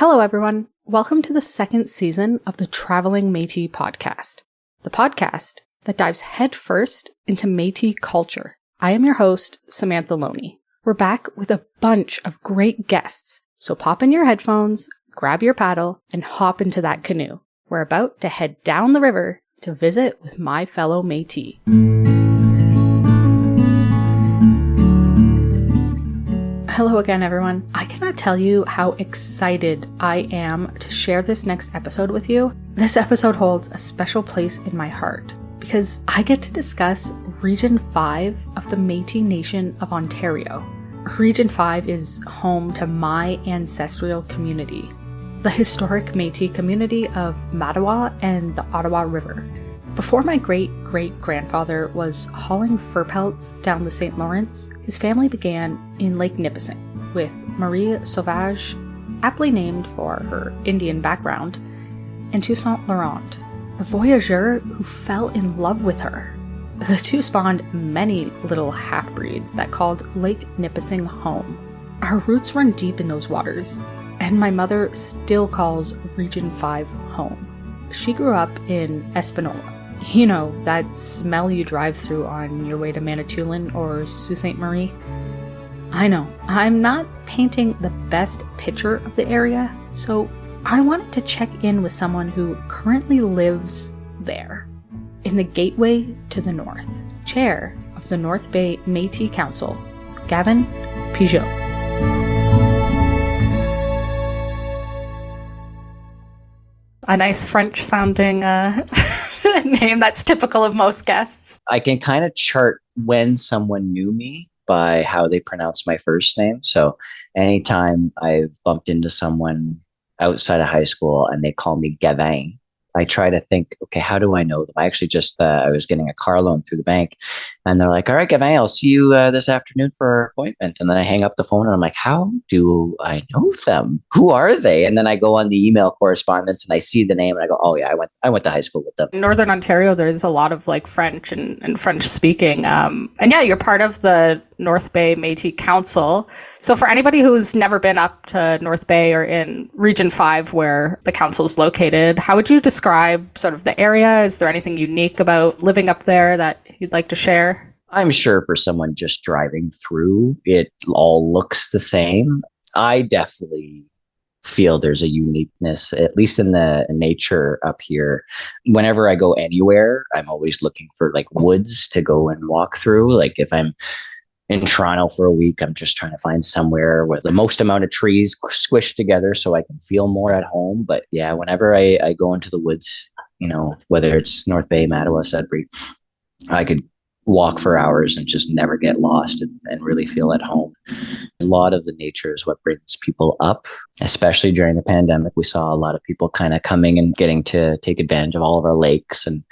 Hello, everyone. Welcome to the second season of the Traveling Métis podcast, the podcast that dives headfirst into Métis culture. I am your host, Samantha Loney. We're back with a bunch of great guests, so pop in your headphones, grab your paddle, and hop into that canoe. We're about to head down the river to visit with my fellow Métis. Hello again, everyone. I cannot tell you how excited I am to share this next episode with you. This episode holds a special place in my heart because I get to discuss Region 5 of the Métis Nation of Ontario. Region 5 is home to my ancestral community, the historic Métis community of Mattawa and the Ottawa River. Before my great-great-grandfather was hauling fur pelts down the St. Lawrence, his family began in Lake Nipissing with Marie Sauvage, aptly named for her Indian background, and Toussaint Laurent, the voyageur who fell in love with her. The two spawned many little half-breeds that called Lake Nipissing home. Our roots run deep in those waters, and my mother still calls Region 5 home. She grew up in Espanola. You know, that smell you drive through on your way to Manitoulin or Sault Ste. Marie. I know, I'm not painting the best picture of the area, so I wanted to check in with someone who currently lives there, in the gateway to the north, chair of the North Bay Metis Council, Gavin Pigeau. A nice French-sounding name that's typical of most guests. I can kind of chart when someone knew me by how they pronounce my first name. So anytime I've bumped into someone outside of high school and they call me Gavin, I try to think, okay, how do I know them? I actually just, I was getting a car loan through the bank and they're like, all right, Gavin, I'll see you this afternoon for our appointment. And then I hang up the phone and I'm like, how do I know them? Who are they? And then I go on the email correspondence and I see the name and I go, oh yeah, I went to high school with them. In Northern Ontario, there's a lot of like French and French speaking. And yeah, you're part of the North Bay Metis Council. So for anybody who's never been up to North Bay or in Region 5 where the council is located, how would you describe sort of the area? Is there anything unique about living up there that you'd like to share? I'm sure for someone just driving through, it all looks the same. I definitely feel there's a uniqueness, at least in the nature up here. Whenever I go anywhere, I'm always looking for like woods to go and walk through. Like if I'm in Toronto for a week, I'm just trying to find somewhere with the most amount of trees squished together so I can feel more at home. But yeah, whenever I go into the woods, you know, whether it's North Bay, Mattawa, Sudbury, I could walk for hours and just never get lost and really feel at home. A lot of the nature is what brings people up, especially during the pandemic. We saw a lot of people kind of coming and getting to take advantage of all of our lakes and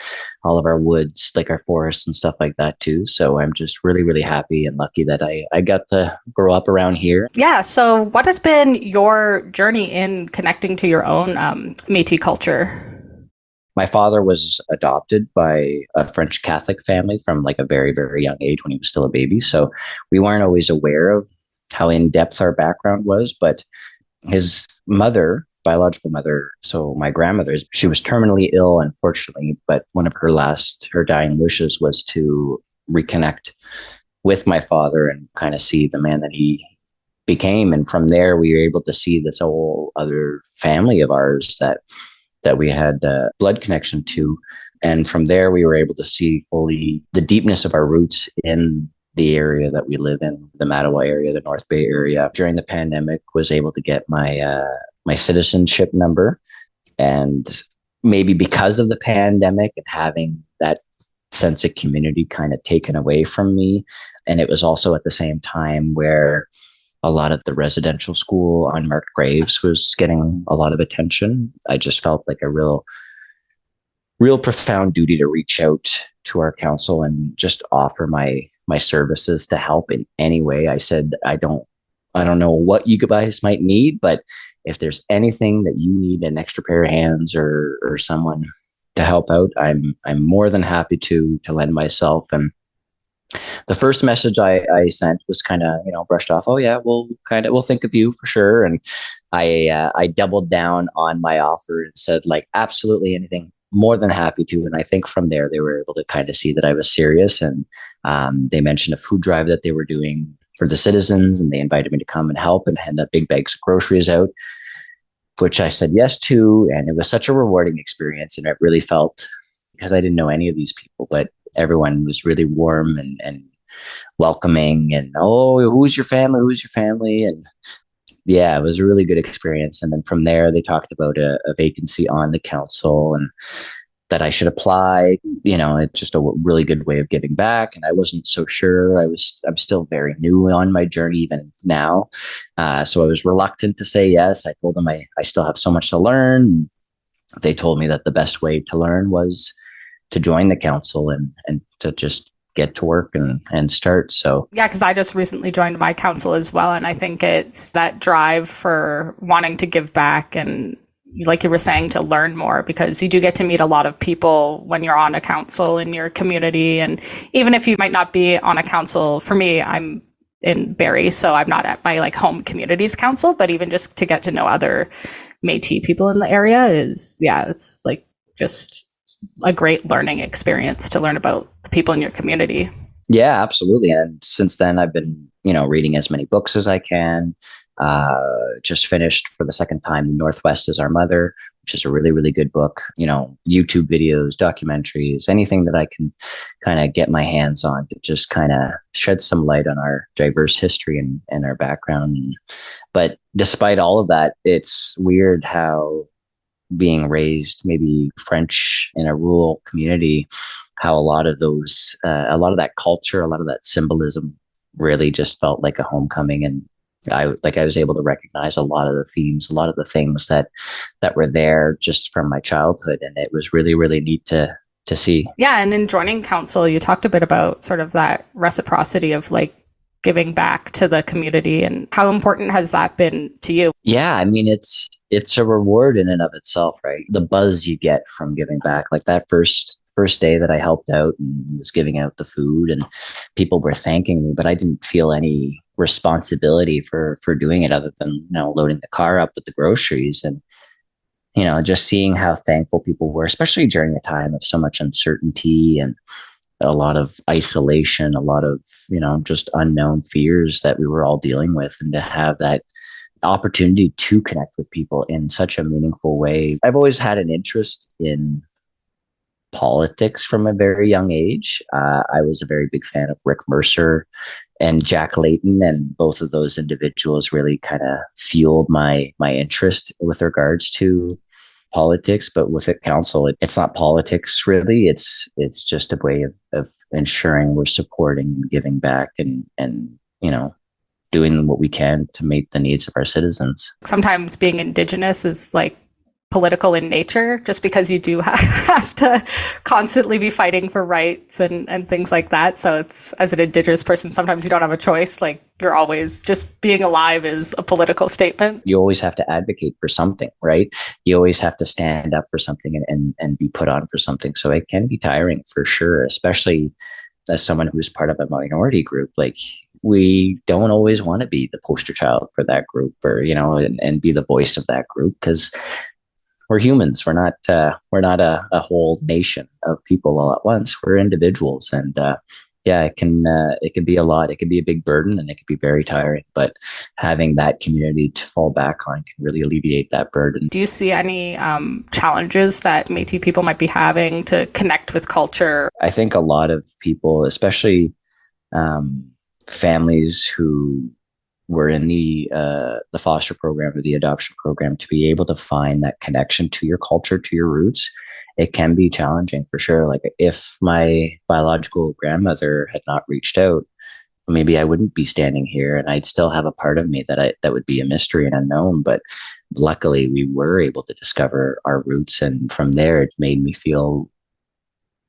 all of our woods, like our forests and stuff like that too. So I'm just really, really happy and lucky that I got to grow up around here. Yeah. So what has been your journey in connecting to your own Métis culture? My father was adopted by a French Catholic family from like a very, very young age when he was still a baby. So we weren't always aware of how in-depth our background was, but his mother, biological mother, so my grandmother, she was terminally ill, unfortunately, but one of her dying wishes was to reconnect with my father and kind of see the man that he became. And from there, we were able to see this whole other family of ours that we had a blood connection to. And from there, we were able to see fully the deepness of our roots in the area that we live in, the Mattawa area, the North Bay area. During the pandemic, was able to get my citizenship number. And maybe because of the pandemic and having that sense of community kind of taken away from me. And it was also at the same time where a lot of the residential school unmarked graves was getting a lot of attention. I just felt like a real profound duty to reach out to our council and just offer my services to help in any way. I said, I don't know what you guys might need, but if there's anything that you need, an extra pair of hands or someone to help out, I'm more than happy to lend myself. And The first message I sent was kind of, brushed off. Oh yeah, we'll think of you for sure. And I doubled down on my offer and said like absolutely anything, more than happy to. And I think from there they were able to kind of see that I was serious. And they mentioned a food drive that they were doing for the citizens, and they invited me to come and help and hand up big bags of groceries out, which I said yes to. And it was such a rewarding experience. And it really felt, because I didn't know any of these people, but everyone was really warm and welcoming, and oh, who's your family? Who's your family? And yeah, it was a really good experience. And then from there, they talked about a vacancy on the council and that I should apply. It's just a really good way of giving back. And I wasn't so sure. I'm still very new on my journey even now. So I was reluctant to say yes. I told them I still have so much to learn. They told me that the best way to learn was to join the council and to just get to work and start. So yeah, because I just recently joined my council as well. And I think it's that drive for wanting to give back and, like you were saying, to learn more, because you do get to meet a lot of people when you're on a council in your community. And even if you might not be on a council, for me, I'm in Barrie, so I'm not at my like home communities council, but even just to get to know other Métis people in the area it's like just a great learning experience to learn about the people in your community. Yeah, absolutely. And since then, I've been, reading as many books as I can. Just finished for the second time, The Northwest is Our Mother, which is a really, really good book. YouTube videos, documentaries, anything that I can kind of get my hands on to just kind of shed some light on our diverse history and our background. But despite all of that, it's weird how being raised maybe French in a rural community, how a lot of that culture, a lot of that symbolism really just felt like a homecoming. And I was able to recognize a lot of the themes, a lot of the things that were there just from my childhood. And it was really, really neat to see. Yeah. And in joining council, you talked a bit about sort of that reciprocity of like giving back to the community, and how important has that been to you? Yeah, I mean, it's a reward in and of itself, right? The buzz you get from giving back, like that first day that I helped out and was giving out the food, and people were thanking me, but I didn't feel any responsibility for doing it other than, loading the car up with the groceries. And, just seeing how thankful people were, especially during a time of so much uncertainty and a lot of isolation, a lot of, just unknown fears that we were all dealing with, and to have that opportunity to connect with people in such a meaningful way. I've always had an interest in politics from a very young age. I was a very big fan of Rick Mercer and Jack Layton, and both of those individuals really kind of fueled my interest with regards to politics. But with the council, it's not politics really. It's just a way of ensuring we're supporting and giving back and doing what we can to meet the needs of our citizens. Sometimes being Indigenous is like political in nature, just because you do have to constantly be fighting for rights and things like that. So it's, as an Indigenous person, sometimes you don't have a choice. Like, you're always, just being alive is a political statement. You always have to advocate for something, right? You always have to stand up for something and be put on for something. So it can be tiring for sure, especially as someone who's part of a minority group. Like, we don't always want to be the poster child for that group, or, and be the voice of that group, because we're humans. We're not a whole nation of people all at once. We're individuals. And it can be a lot. It can be a big burden, and it can be very tiring. But having that community to fall back on can really alleviate that burden. Do you see any challenges that Métis people might be having to connect with culture? I think a lot of people, especially families who were in the foster program or the adoption program, to be able to find that connection to your culture, to your roots, it can be challenging for sure. Like, if my biological grandmother had not reached out, maybe I wouldn't be standing here, and I'd still have a part of me that would be a mystery and unknown. But luckily, we were able to discover our roots, and from there, it made me feel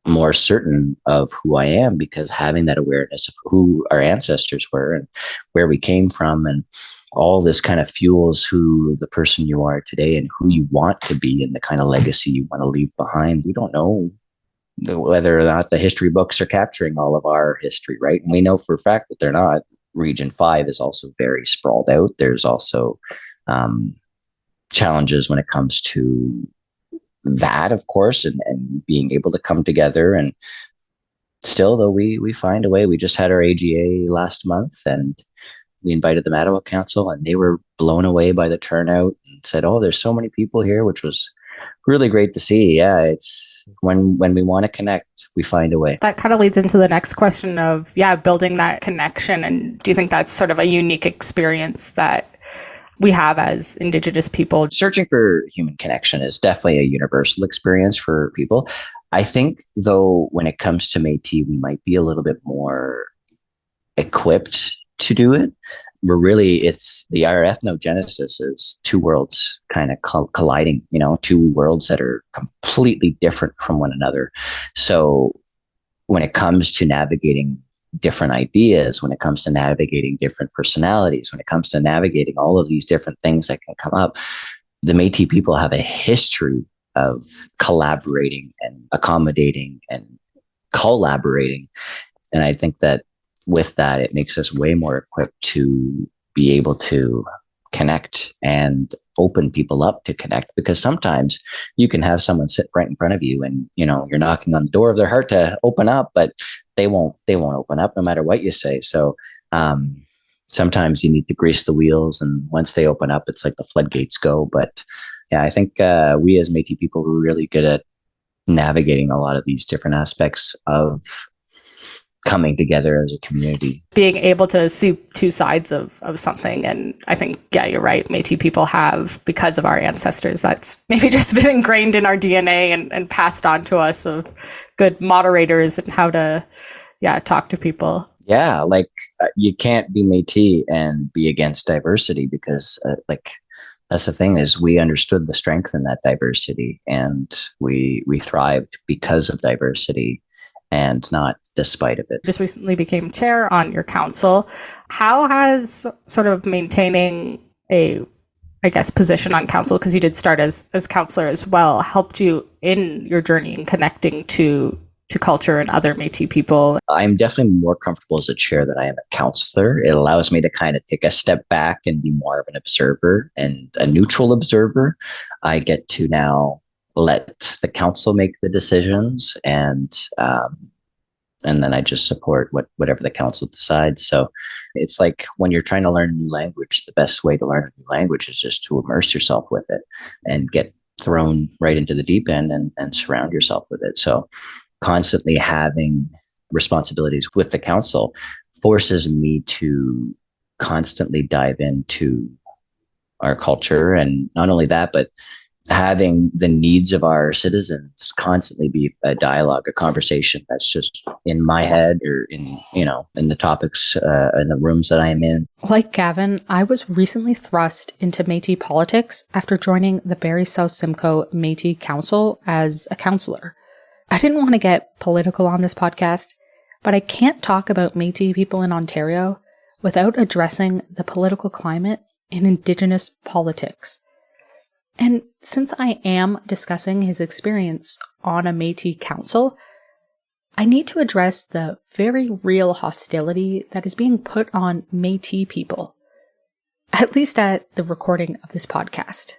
more certain of who I am, because having that awareness of who our ancestors were and where we came from, and all this kind of fuels who the person you are today and who you want to be and the kind of legacy you want to leave behind. We don't know whether or not the history books are capturing all of our history, right? And we know for a fact that they're not. Region 5 is also very sprawled out. There's also challenges when it comes to that, of course, and being able to come together. And still, though, we find a way. We just had our AGA last month, and we invited the Mattawa Council, and they were blown away by the turnout and said, "Oh, there's so many people here," which was really great to see. Yeah, it's when we want to connect, we find a way. That kind of leads into the next question of, building that connection. And do you think that's sort of a unique experience that we have as Indigenous people? Searching for human connection is definitely a universal experience for people. I think, though, when it comes to Métis, we might be a little bit more equipped to do it. Our ethnogenesis is two worlds kind of colliding, two worlds that are completely different from one another. So when it comes to navigating different ideas, when it comes to navigating different personalities, when it comes to navigating all of these different things that can come up, the Métis people have a history of collaborating and accommodating and collaborating. And I think that with that, it makes us way more equipped to be able to connect and open people up to connect, because sometimes you can have someone sit right in front of you and, you're knocking on the door of their heart to open up, but they won't open up no matter what you say. So, sometimes you need to grease the wheels, and once they open up, it's like the floodgates go. But yeah, I think, we as Métis people were really good at navigating a lot of these different aspects of coming together as a community. Being able to see two sides of something. And I think, you're right. Métis people have, because of our ancestors, that's maybe just been ingrained in our DNA and passed on to us, of good moderators and how to, talk to people. Yeah, you can't be Métis and be against diversity, because that's the thing, is we understood the strength in that diversity, and we thrived because of diversity and not despite of it. Just recently became chair on your council. How has sort of maintaining a, position on council, because you did start as councillor as well, helped you in your journey in connecting to culture and other Métis people? I'm definitely more comfortable as a chair than I am a councillor. It allows me to kind of take a step back and be more of an observer, and a neutral observer. I get to now let the council make the decisions, and then I just support whatever the council decides. So it's like when you're trying to learn a new language, the best way to learn a new language is just to immerse yourself with it and get thrown right into the deep end and surround yourself with it. So constantly having responsibilities with the council forces me to constantly dive into our culture. And not only that, but having the needs of our citizens constantly be a dialogue, a conversation that's just in my head, or in the topics in the rooms that I'm in. Like Gavin, I was recently thrust into Métis politics after joining the Barrie South Simcoe Métis Council as a councillor. I didn't want to get political on this podcast, but I can't talk about Métis people in Ontario without addressing the political climate in Indigenous politics. And since I am discussing his experience on a Métis council, I need to address the very real hostility that is being put on Métis people, at least at the recording of this podcast.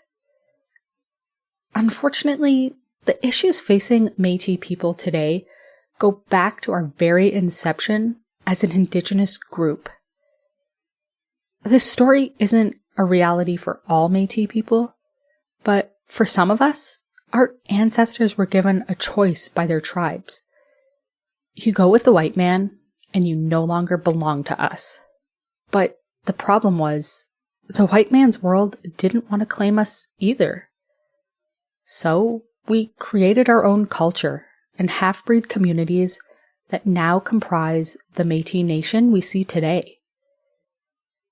Unfortunately, the issues facing Métis people today go back to our very inception as an Indigenous group. This story isn't a reality for all Métis people, but for some of us, our ancestors were given a choice by their tribes. You go with the white man, and you no longer belong to us. But the problem was, the white man's world didn't want to claim us either. So we created our own culture and half-breed communities that now comprise the Métis Nation we see today.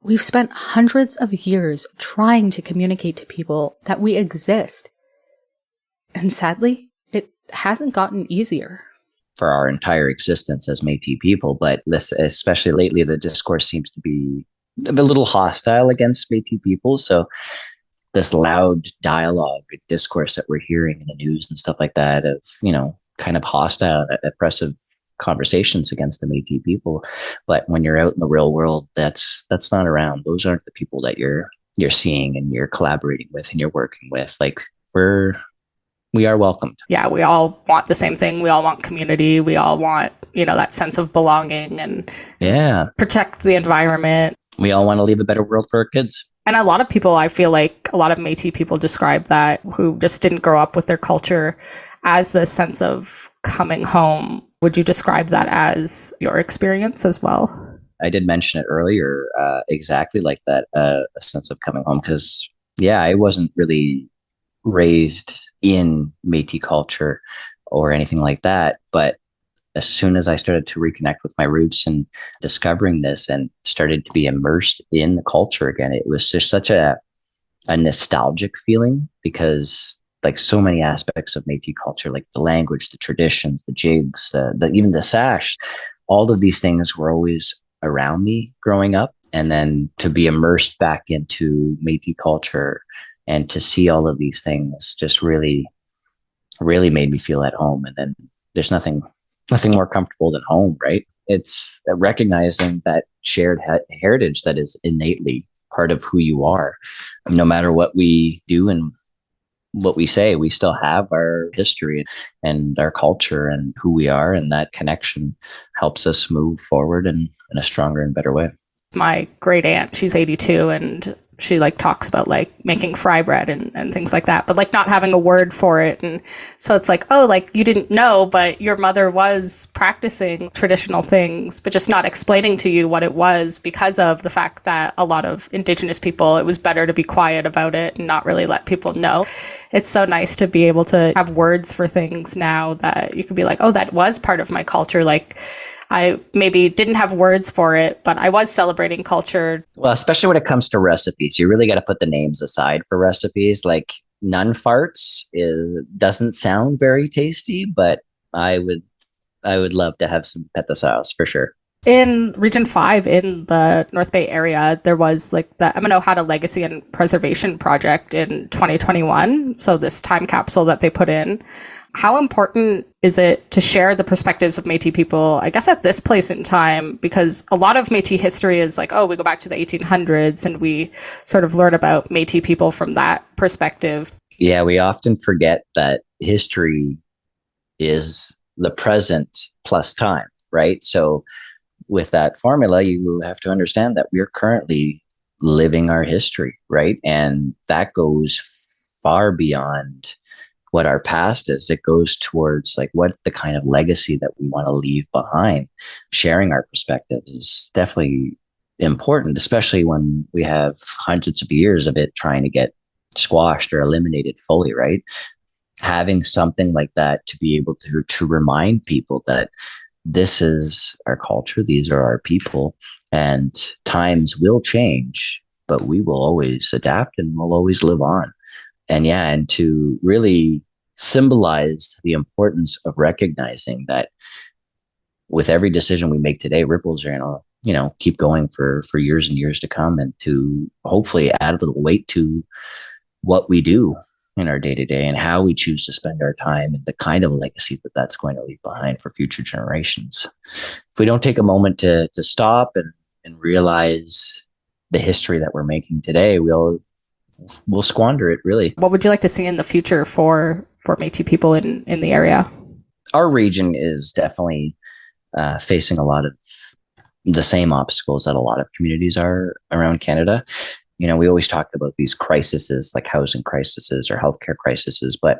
We've spent hundreds of years trying to communicate to people that we exist. And sadly, it hasn't gotten easier. For our entire existence as Métis people, but especially lately, the discourse seems to be a little hostile against Métis people. So this loud dialogue and discourse that we're hearing in the news and stuff like that of, kind of hostile, oppressive conversations against the Métis people. But when you're out in the real world, that's not around. Those aren't the people that you're seeing and you're collaborating with and you're working with. Like we are welcomed. Yeah, we all want the same thing. We all want community. We all want, that sense of belonging and protect the environment. We all want to leave a better world for our kids. And a lot of people, I feel like a lot of Métis people describe that, who just didn't grow up with their culture, as the sense of coming home. Would you describe that as your experience as well? I did mention it earlier, exactly like that, a sense of coming home, because, I wasn't really raised in Métis culture or anything like that. But as soon as I started to reconnect with my roots and discovering this and started to be immersed in the culture again, it was just such a nostalgic feeling, because like so many aspects of Métis culture, like the language, the traditions, the jigs, the even the sash, all of these things were always around me growing up. And then to be immersed back into Métis culture and to see all of these things just really, really made me feel at home. And then there's nothing more comfortable than home, right? It's recognizing that shared heritage that is innately part of who you are. No matter what we do and what we say, we still have our history and our culture and who we are. And that connection helps us move forward in a stronger and better way. My great aunt, she's 82, and she talks about making fry bread and things like that, but not having a word for it. And so it's you didn't know, but your mother was practicing traditional things, but just not explaining to you what it was, because of the fact that a lot of Indigenous people, it was better to be quiet about it and not really let people know. It's so nice to be able to have words for things now that you can be like, oh, that was part of my culture. I maybe didn't have words for it, but I was celebrating culture. Well, especially when it comes to recipes, you really got to put the names aside for recipes. Like nun farts doesn't sound very tasty, but I would love to have some petta sauce for sure. In Region 5 in the North Bay area, there was the MNO had a legacy and preservation project in 2021. So this time capsule that they put in. How important is it to share the perspectives of Métis people, I guess, at this place in time? Because a lot of Métis history is we go back to the 1800s and we sort of learn about Métis people from that perspective. Yeah, we often forget that history is the present plus time, right? So with that formula, you have to understand that we're currently living our history, right? And that goes far beyond what our past is. It goes towards what the kind of legacy that we want to leave behind. Sharing our perspectives is definitely important, especially when we have hundreds of years of it trying to get squashed or eliminated fully, right? Having something like that to be able to remind people that this is our culture, these are our people, and times will change, but we will always adapt and we'll always live on. And to really symbolize the importance of recognizing that with every decision we make today, ripples are going to, keep going for years and years to come, and to hopefully add a little weight to what we do in our day to day and how we choose to spend our time and the kind of legacy that's going to leave behind for future generations. If we don't take a moment to stop and realize the history that we're making today, we'll squander it, really. What would you like to see in the future for Métis people in the area? Our region is definitely facing a lot of the same obstacles that a lot of communities are around Canada. We always talk about these crises, like housing crises or healthcare crises, but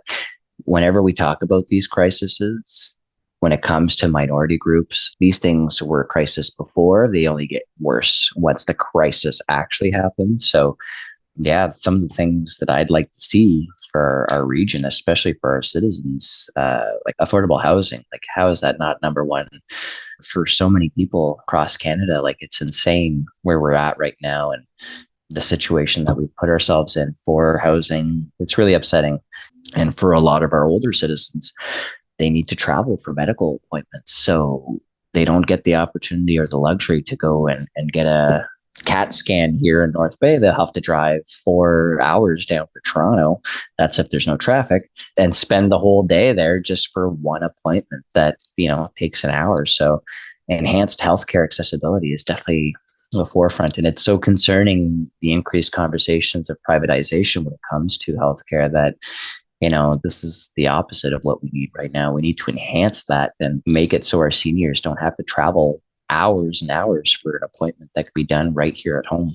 whenever we talk about these crises, when it comes to minority groups, these things were a crisis before. They only get worse once the crisis actually happens. So some of the things that I'd like to see for our region, especially for our citizens, like affordable housing. How is that not number one for so many people across Canada? It's insane where we're at right now, and the situation that we've put ourselves in for housing. It's really upsetting. And for a lot of our older citizens, they need to travel for medical appointments. So they don't get the opportunity or the luxury to go and get a CAT scan here in North Bay, they'll have to drive 4 hours down to Toronto. That's if there's no traffic, and spend the whole day there just for one appointment that, takes an hour. So enhanced healthcare accessibility is definitely the forefront. And it's so concerning, the increased conversations of privatization when it comes to healthcare, that this is the opposite of what we need right now. We need to enhance that and make it so our seniors don't have to travel hours and hours for an appointment that could be done right here at home.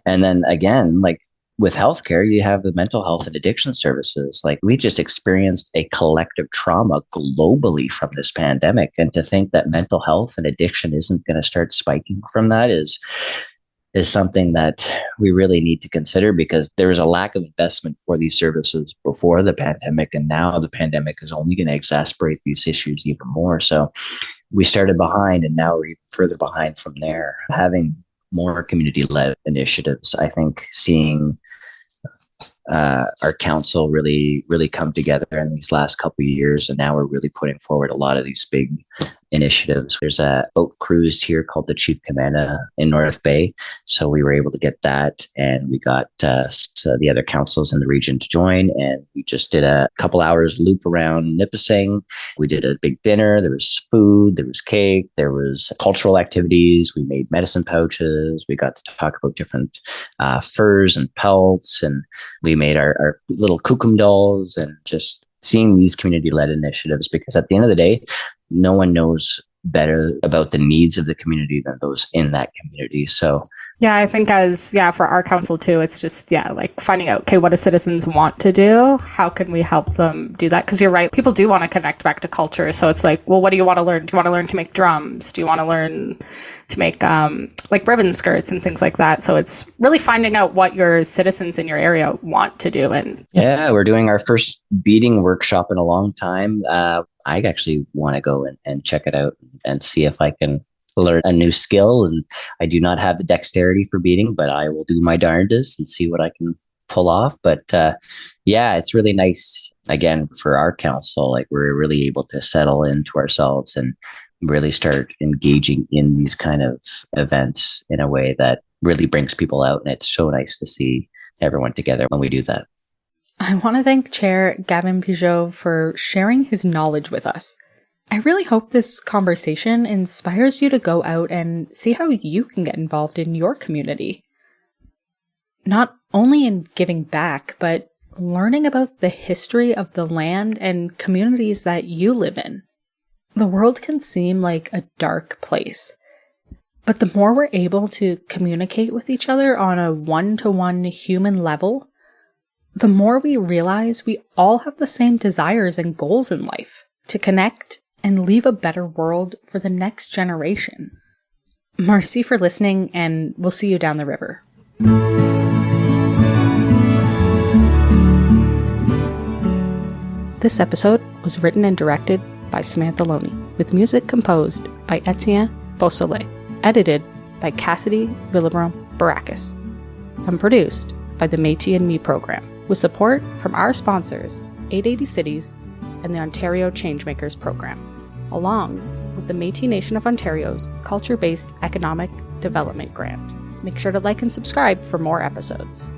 And then again, like with healthcare, you have the mental health and addiction services. Like, we just experienced a collective trauma globally from this pandemic. And to think that mental health and addiction isn't going to start spiking from that is something that we really need to consider, because there was a lack of investment for these services before the pandemic. And now the pandemic is only going to exacerbate these issues even more. So we started behind, and now we're even further behind from there. Having more community-led initiatives, I think seeing our council really come together in these last couple of years, and now we're really putting forward a lot of these big initiatives. There's a boat cruise here called the Chief Commander in North Bay, so we were able to get that, and we got the other councils in the region to join, and we just did a couple hours loop around Nipissing. We did a big dinner. There was food, there was cake, there was cultural activities. We made medicine pouches. We got to talk about different furs and pelts, and we made our little kukum dolls, and just seeing these community-led initiatives, because at the end of the day, no one knows better about the needs of the community than those in that community. So yeah, I think for our council too, it's just, like finding out, okay, what do citizens want to do? How can we help them do that? Because you're right, people do want to connect back to culture. So it's like, well, what do you want to learn? Do you want to learn to make drums? Do you want to learn to make like ribbon skirts and things like that? So it's really finding out what your citizens in your area want to do. And yeah, we're doing our first beading workshop in a long time. I actually want to go and check it out and see if I can learn a new skill. And I do not have the dexterity for beading, but I will do my darndest and see what I can pull off. But it's really nice, again, for our council. Like, we're really able to settle into ourselves and really start engaging in these kind of events in a way that really brings people out. And it's so nice to see everyone together when we do that. I want to thank Chair Gavin Pigeau for sharing his knowledge with us. I really hope this conversation inspires you to go out and see how you can get involved in your community. Not only in giving back, but learning about the history of the land and communities that you live in. The world can seem like a dark place, but the more we're able to communicate with each other on a one-to-one human level, the more we realize we all have the same desires and goals in life: to connect and leave a better world for the next generation. Merci for listening, and we'll see you down the river. This episode was written and directed by Samantha Loney, with music composed by Etienne Beausoleil, edited by Cassidy Villebron Baracus, and produced by the Métis and Me program, with support from our sponsors, 880 Cities and the Ontario Changemakers program, along with the Métis Nation of Ontario's Culture-Based Economic Development Grant. Make sure to like and subscribe for more episodes.